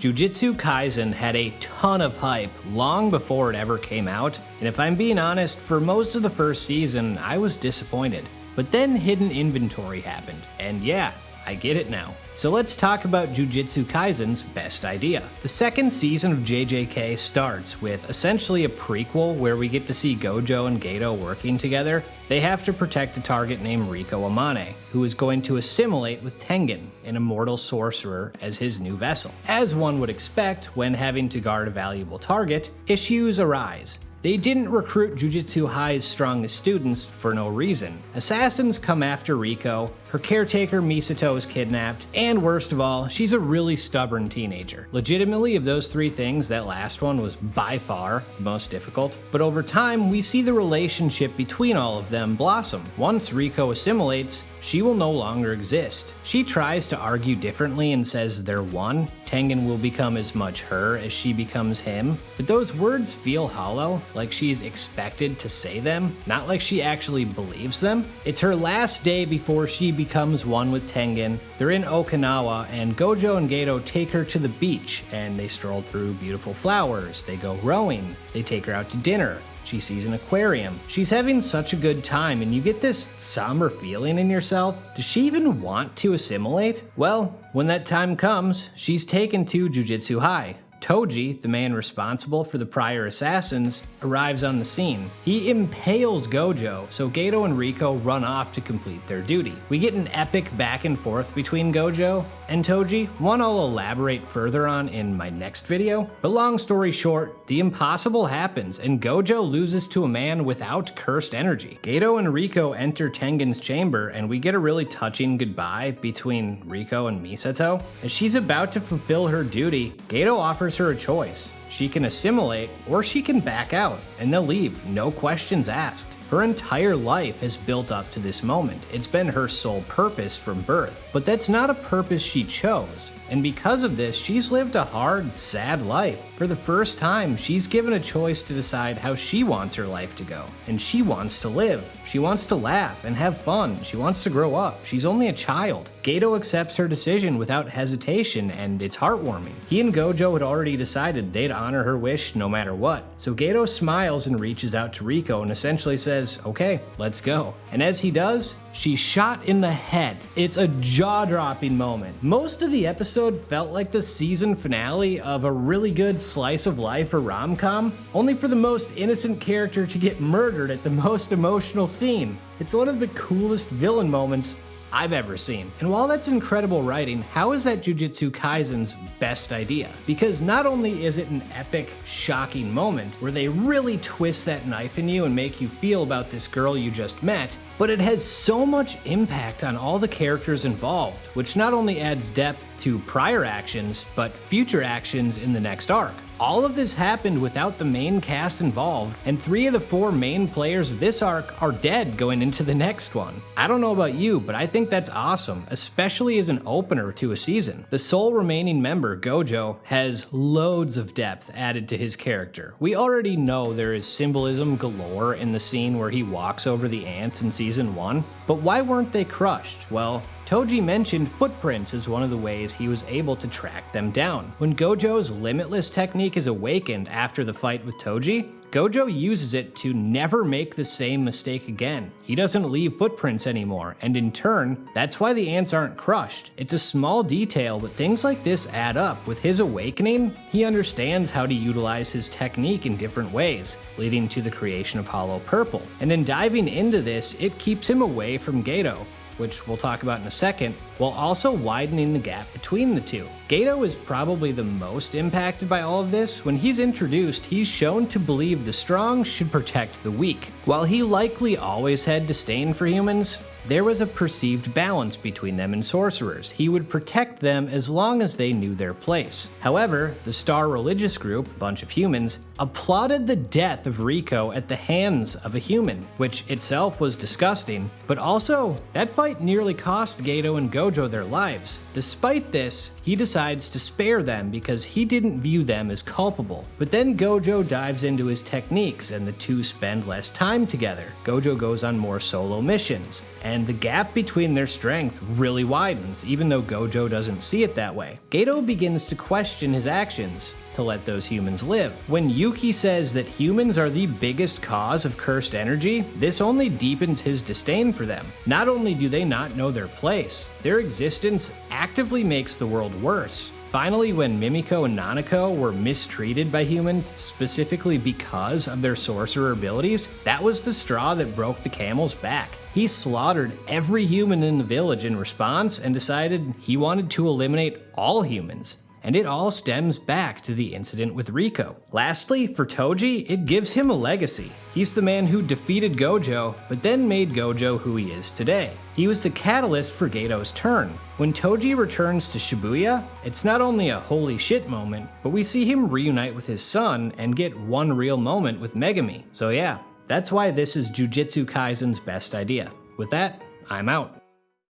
Jujutsu Kaisen had a ton of hype long before it ever came out, and if I'm being honest, for most of the first season, I was disappointed. But then hidden inventory happened, and yeah, I get it now. So let's talk about Jujutsu Kaisen's best idea. The second season of JJK starts with essentially a prequel where we get to see Gojo and Geto working together. They have to protect a target named Riko Amane, who is going to assimilate with Tengen, an immortal sorcerer, as his new vessel. As one would expect when having to guard a valuable target, issues arise. They didn't recruit Jujutsu High's strongest students for no reason. Assassins come after Riko, her caretaker Misato is kidnapped, and worst of all, she's a really stubborn teenager. Legitimately, of those three things, that last one was by far the most difficult. But over time, we see the relationship between all of them blossom. Once Riko assimilates, she will no longer exist. She tries to argue differently and says they're one. Tengen will become as much her as she becomes him. But those words feel hollow, like she's expected to say them, not like she actually believes them. It's her last day before she becomes one with Tengen. They're in Okinawa, and Gojo and Geto take her to the beach, and they stroll through beautiful flowers. They go rowing. They take her out to dinner. She sees an aquarium. She's having such a good time, and you get this somber feeling in yourself. Does she even want to assimilate? Well, when that time comes, she's taken to Jujutsu High. Toji, the man responsible for the prior assassins, arrives on the scene. He impales Gojo, so Geto and Riko run off to complete their duty. We get an epic back and forth between Gojo and Toji, one I'll elaborate further on in my next video. But long story short, the impossible happens and Gojo loses to a man without cursed energy. Geto and Riko enter Tengen's chamber and we get a really touching goodbye between Riko and Misato. As she's about to fulfill her duty, Geto offers her a choice. She can assimilate or she can back out and they'll leave, no questions asked. Her entire life has built up to this moment. It's been her sole purpose from birth, but that's not a purpose she chose. And because of this, she's lived a hard, sad life. For the first time, she's given a choice to decide how she wants her life to go. And she wants to live. She wants to laugh and have fun. She wants to grow up. She's only a child. Geto accepts her decision without hesitation, and it's heartwarming. He and Gojo had already decided they'd honor her wish no matter what. So Geto smiles and reaches out to Riko and essentially says, okay, let's go. And as he does, she's shot in the head. It's a jaw-dropping moment. Most of the episode felt like the season finale of a really good slice of life or rom-com, only for the most innocent character to get murdered at the most emotional scene. It's one of the coolest villain moments I've ever seen. And while that's incredible writing, how is that Jujutsu Kaisen's best idea? Because not only is it an epic, shocking moment where they really twist that knife in you and make you feel about this girl you just met, but it has so much impact on all the characters involved, which not only adds depth to prior actions, but future actions in the next arc. All of this happened without the main cast involved, and 3 of the 4 main players of this arc are dead going into the next one. I don't know about you, but I think that's awesome, especially as an opener to a season. The sole remaining member, Gojo, has loads of depth added to his character. We already know there is symbolism galore in the scene where he walks over the ants in season 1, but why weren't they crushed? Well, Toji mentioned footprints as one of the ways he was able to track them down. When Gojo's limitless technique is awakened after the fight with Toji, Gojo uses it to never make the same mistake again. He doesn't leave footprints anymore, and in turn, that's why the ants aren't crushed. It's a small detail, but things like this add up. With his awakening, he understands how to utilize his technique in different ways, leading to the creation of Hollow Purple. And in diving into this, it keeps him away from Geto, which we'll talk about in a second, while also widening the gap between the two. Geto is probably the most impacted by all of this. When he's introduced, he's shown to believe the strong should protect the weak. While he likely always had disdain for humans, there was a perceived balance between them and sorcerers. He would protect them as long as they knew their place. However, the Star religious group, a bunch of humans, applauded the death of Riko at the hands of a human, which itself was disgusting, but also, that fight nearly cost Geto and Gojo their lives. Despite this, he decides to spare them because he didn't view them as culpable. But then Gojo dives into his techniques and the two spend less time together. Gojo goes on more solo missions, and the gap between their strength really widens, even though Gojo doesn't see it that way. Geto begins to question his actions to let those humans live. When Yuki says that humans are the biggest cause of cursed energy, this only deepens his disdain for them. Not only do they not know their place, their existence actively makes the world worse. Finally, when Mimiko and Nanako were mistreated by humans specifically because of their sorcerer abilities, that was the straw that broke the camel's back. He slaughtered every human in the village in response and decided he wanted to eliminate all humans. And it all stems back to the incident with Riko. Lastly, for Toji, it gives him a legacy. He's the man who defeated Gojo, but then made Gojo who he is today. He was the catalyst for Geto's turn. When Toji returns to Shibuya, it's not only a holy shit moment, but we see him reunite with his son and get one real moment with Megumi. So yeah, that's why this is Jujutsu Kaisen's best idea. With that, I'm out.